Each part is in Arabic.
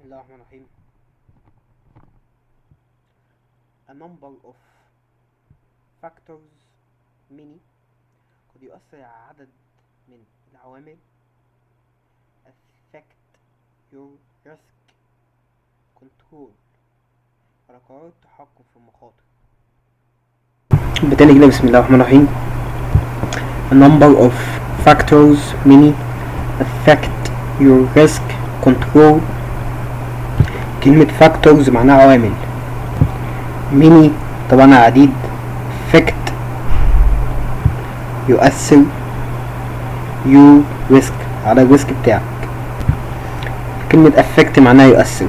الله الرحمن الرحيم. A number of factors many قد يؤثر على عدد من العوامل affect your risk control على قرار التحكم في المخاطر. بتاني كده بسم الله الرحمن الرحيم. A number of factors many affect your risk control. كلمة factors معناها عوامل، many طبعا عديد، affect يؤثر، you risk على الريسك بتاعك. كلمة affect معناها يؤثر،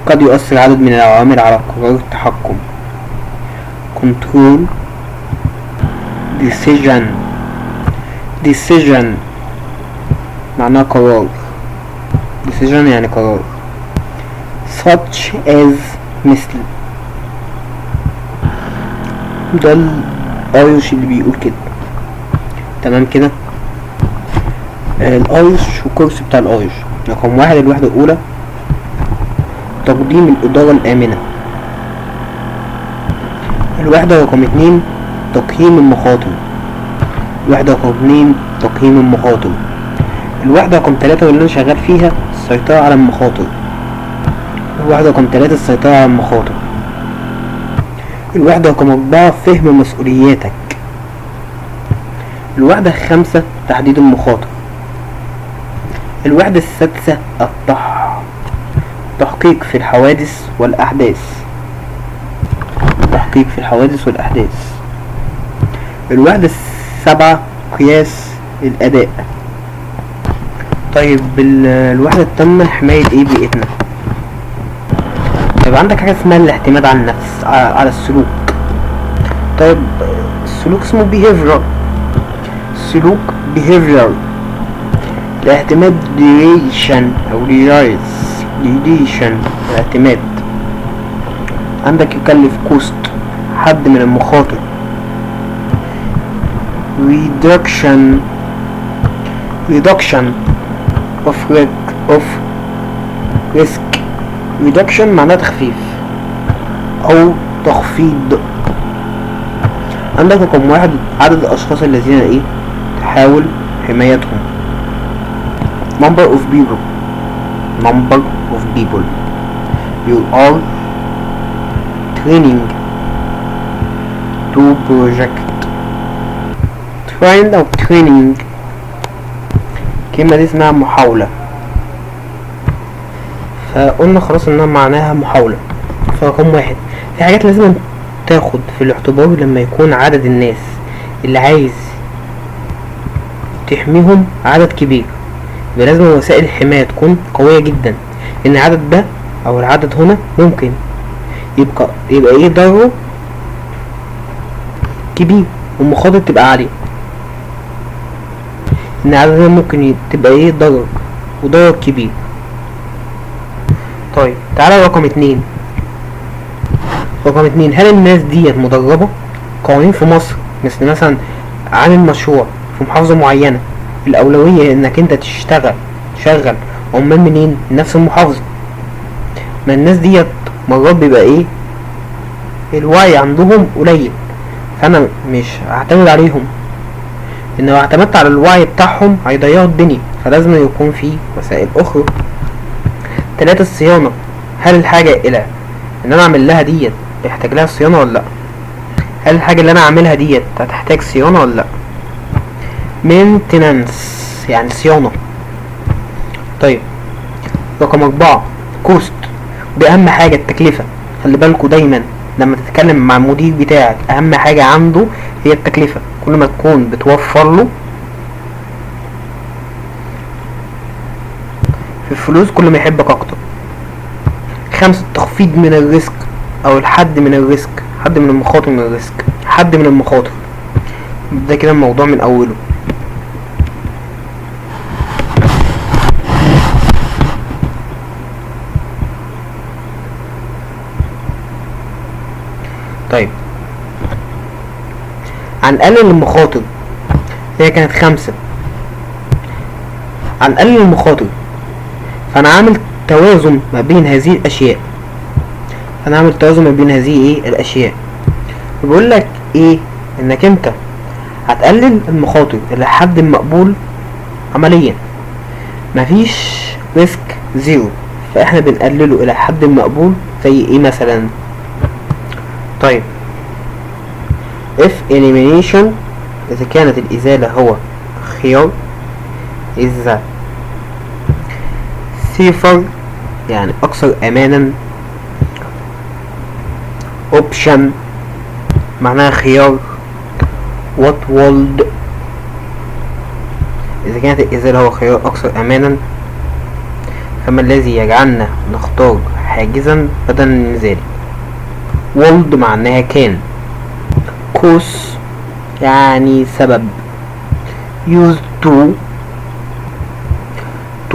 قد يؤثر عدد من العوامل على قرار التحكم. control decision معناها قرار، decision يعني قرار. such as مثل، ده الايرش اللي بيقول كده، تمام كده. الايرش والكورس بتاع الايرش رقم 1 الوحدة الاولى تقديم الادارة الامنة. الوحدة رقم 2 تقييم المخاطر. الوحدة رقم 2 تقييم المخاطر. الوحدة رقم 3 واللي انا شغال فيها السيطرة على المخاطر. الوحدة رقم 3 السيطرة على المخاطر. الوحدة رقم 4 فهم مسؤولياتك. الوحدة 5 تحديد المخاطر. الوحدة 6 التحقيق في الحوادث والأحداث. التحقيق في الحوادث والأحداث. الوحدة 7 قياس الأداء. طيب الوحدة التامة حماية ايه بيئتنا. طيب عندك حاجة اسمها الاعتماد على النفس، على السلوك. طيب السلوك اسمه behavior. السلوك behavior. الاعتماد relation او relation الاعتماد. عندك يكلف cost حد من المخاطر. reduction of risk. reduction معناه تخفيف او تخفيض. عندك رقم 1 عدد الاشخاص الذين تحاول حمايتهم. number of people you are training to project. trained او training الكلمة دي اسمها محاولة، فقلنا خلاص انها معناها محاولة. فرقم 1 في حاجات لازم تاخد في الاعتبار لما يكون عدد الناس اللي عايز تحميهم عدد كبير، يبقى لازم وسائل الحماية تكون قوية جدا، ان العدد ده او العدد هنا ممكن يبقى ضرره كبير والمخاطر تبقى عالية. ان العدد ده ممكن تبقى ضرر كبير. طيب تعالى رقم 2. هل الناس ديت مدربة؟ قوانين في مصر مثلا عامل مشروع في محافظة معينة، الأولوية انك انت تشغل عمال منين؟ نفس المحافظة. ما الناس ديت مرات بيبقى الوعي عندهم قليل، فانا مش هعتمد عليهم، ان لو اعتمدت على الوعي بتاعهم هيضيعوا الدنيا، فلازم يكون في وسائل اخرى. 3 الصيانة. هل الحاجة الى ان انا اعمل لها ديت يحتاج لها صيانة ولا لا؟ هل الحاجة اللي انا اعملها ديت هتحتاج صيانة ولا لا؟ maintenance يعني صيانة. طيب رقم 4 cost. باهم حاجة التكلفة. خلي بالكوا دايما لما تتكلم مع المدير بتاعك اهم حاجة عنده هي التكلفة. كل ما تكون بتوفر له في الفلوس كل ما يحبك اكتر. 5 التخفيض من الريسك او الحد من الريسك، حد من المخاطر. ده كده الموضوع من اوله. طيب هنقلل المخاطر، هي كانت 5. هنقلل المخاطر، فانا عامل توازن ما بين هذه الاشياء. انا اعمل توازن ما بين هذه ايه الاشياء. بيقول لك ايه؟ انك انت هتقلل المخاطر الى حد مقبول عمليا. مفيش ريسك زيرو، فاحنا بنقلله الى حد مقبول. زي ايه مثلا؟ طيب if elimination اذا كانت الازالة هو خيار، اذا safer يعني اكثر امانا، option معناها خيار، what would اذا كانت الازالة هو خيار اكثر امانا، فما الذي يجعلنا نختار حاجزا بدلا من ذلك. would معناها كان، cause يعني سبب، used to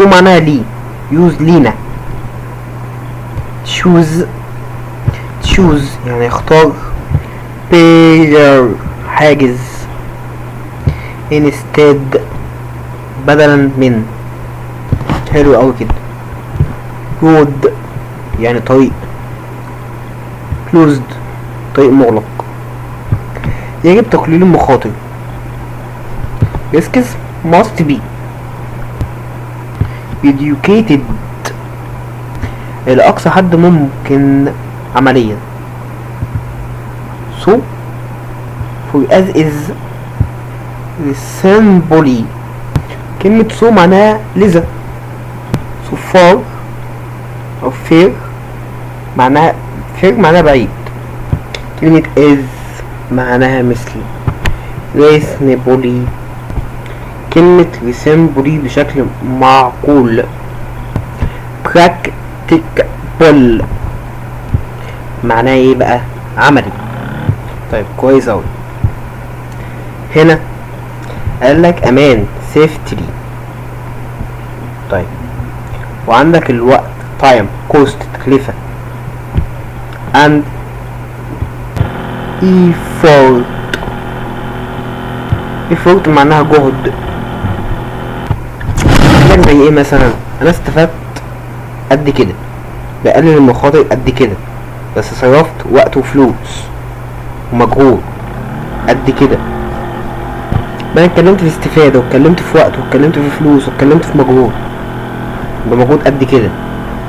معناها لي، use لينا، choose يعني اختار، pair حاجز، instead بدلا من. حلو اوي كده. road يعني طريق، closed طريق مغلق. يجب تقليل المخاطر. risks must be educated إلى أقصى حد ممكن عمليا. so for as is reasonably. كلمة so معناها لذا، so far أو fair معناها بعيد. كلمة is معناها مثل. reasonably كلمة reasonably بشكل معقول. practicable معناه ايه بقى؟ عملي. طيب كويس اوي. هنا قالك امان safety. طيب وعندك الوقت time cost تكلفة and effort معناها جهد. قالك زي ايه مثلا؟ انا استفدت قد كده، بقلل المخاطر قد كده، بس صرفت وقت وفلوس ومجهود قد كده. انا اتكلمت في استفادة، واتكلمت في وقت، واتكلمت في فلوس، واتكلمت في مجهود، بمجهود قد كده.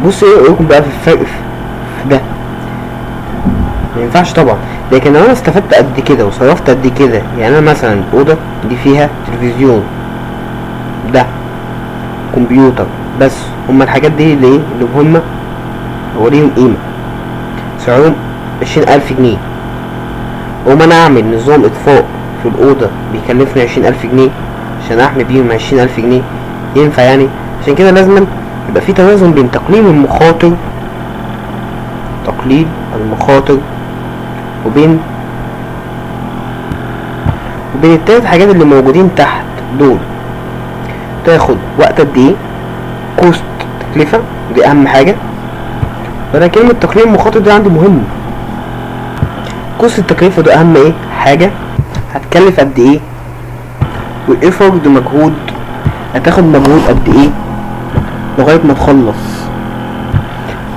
بص ايه رأيكم بقى في الفرق في ده؟ ما ينفعش طبعا. لكن لو انا استفدت قد كده وصرفت قد كده، يعني انا مثلا الاوضه دي فيها تلفزيون، ده كمبيوتر، بس هما الحاجات دي اللي ايه اللي هما هو ليهم قيمه، سعرهم 20,000 جنيه. وما انا اعمل نظام اطفاء في الاوضه بيكلفني 20,000 جنيه عشان احمي بيهم 20,000 جنيه. ينفع يعني؟ عشان كده لازم يبقى في توازن بين تقليل المخاطر وبين التلات حاجات اللي موجودين تحت دول. تاخد وقت قد ايه، كوست تكلفة، دي اهم حاجة. فانا كلمة تقليل المخاطر دي عندي مهم. كوست التكلفة ده اهم ايه حاجة، هتكلف قد ايه، وايفورد مجهود، هتاخد مجهود قد ايه لغاية ما تخلص.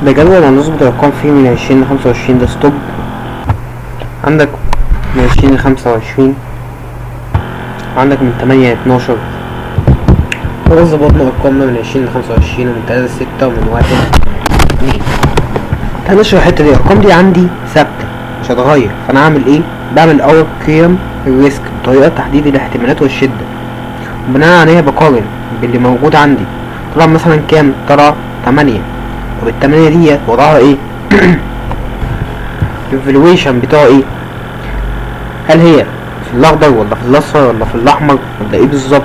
ده جدول هنظبط الارقام فيه من 20 ل25. ده ستوب عندك من 20 ل25، عندك من 8 ل12. خلاص ظبطنا ارقامنا من 20 ل25، ومن 3 ل6، ومن 1 ل2. هنشرح الحتة دي. الارقام دي عندي ثابتة مش هتغير، فانا اعمل ايه؟ بعمل اول قيم الريسك بطريقة تحديد الاحتمالات والشدة، وبناء عليها بقارن باللي موجود عندي. طلع مثلا كام؟ طلع 8. طب ال8 ديت وضعها ايه؟ الفالويشن بتاعه ايه؟ هل هي في الاخضر ولا في الاصفر ولا في الاحمر ولا ايه بالظبط؟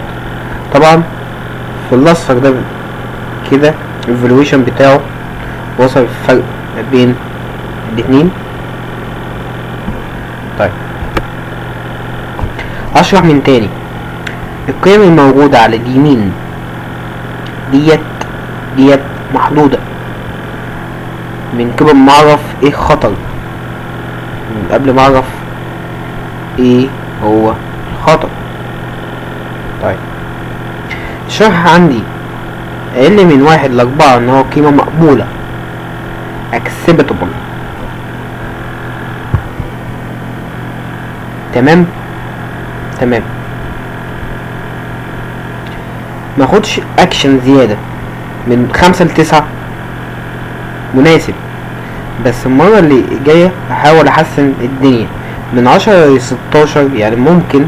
طبعا في الاصفر ده كده الفالويشن بتاعه وصل الفرق بين الاتنين. طيب هشرح من تاني. القيم الموجودة على اليمين ديت محدودة من قبل ما اعرف ايه خطر، من قبل ما اعرف ايه هو الخطر. طيب الشرح عندي اقل من 1 ل4 ان هو قيمة مقبولة acceptable. تمام. ماخدش اكشن زيادة من 5 ل9 مناسب، بس المرة اللي جاية هحاول احسن الدنيا من 10 ل16. يعني ممكن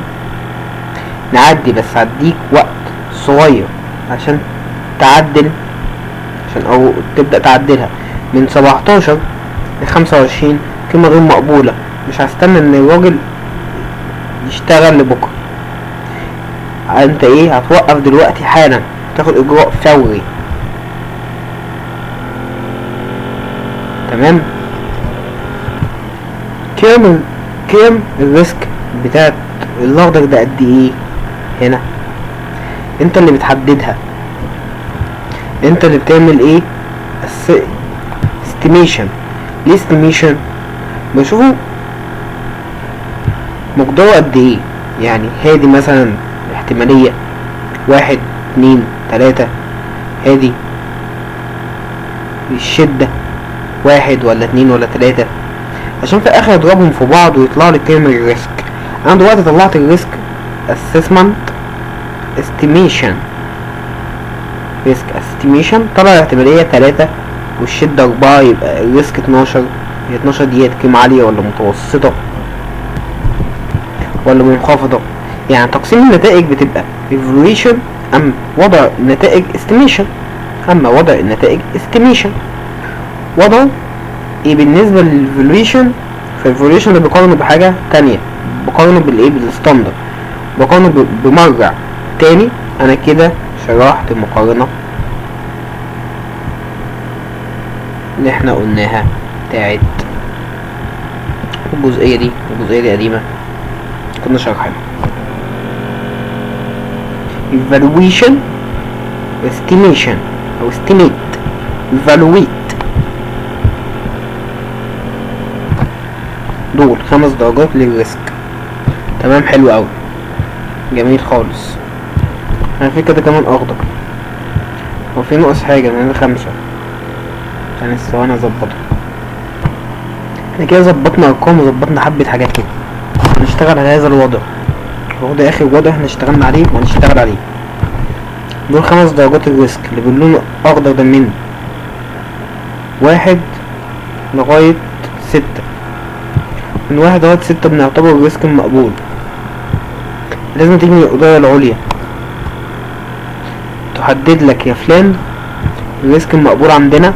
نعدي، بس هديك وقت صغير عشان تعدل، او تبدأ تعدلها. من 17 ل25 قيمة غير مقبولة. مش هستنى ان الراجل يشتغل لبكرة. انت ايه، هتوقف دلوقتي حالا، تاخد اجراء فوري. تمام. كام الريسك بتاعت الاخضر ده قد ايه؟ هنا انت اللي بتحددها، انت اللي بتعمل ايه استيميشن. ليه استيميشن؟ بشوفه مقداره قد ايه. يعني هادي مثلا احتمالية 1 2 3، هادي الشدة 1 ولا 2 ولا 3، عشان في الاخر اضربهم في بعض ويطلع لي كام الريسك. انا دلوقتي طلعت الريسك اسسمنت استيميشن. ريسك استيميشن طلع الاحتمالية 3 والشدة 4، يبقى الريسك 12. هي 12 ديت قيمة عالية ولا متوسطة ولا منخفضة؟ يعني تقسيم النتائج بتبقى evaluation ام وضع النتائج estimation. اما وضع النتائج estimation وضع ايه بالنسبة للإيفالويشن؟ فالإيفالويشن ده بقارنه بحاجة تانية، بقارنه بالايه، بالستاندر، بقارنه بمرجع تاني. انا كده شرحت المقارنة اللي احنا قلناها بتاعت الجزئية دي. الجزئية دي قديمة كنا شرحنا. evaluation estimation او estimate evaluate، دول 5 درجات للريسك. تمام، حلو اوي، جميل خالص. انا في كده كمان اخضر، هو في ناقص حاجة من 5. يعني ثواني اظبطها. احنا كده ظبطنا ارقام وظبطنا حبة حاجات كده. هنشتغل على هذا الوضع، هو ده اخر وضع احنا اشتغلنا عليه وهنشتغل عليه. دول 5 درجات الريسك اللي باللون اخضر ده، من 1 لغاية 6. من 1 لغاية 6 بنعتبر الريسك المقبول. لازم تيجي من الإدارة العليا تحدد لك يا فلان الريسك المقبول عندنا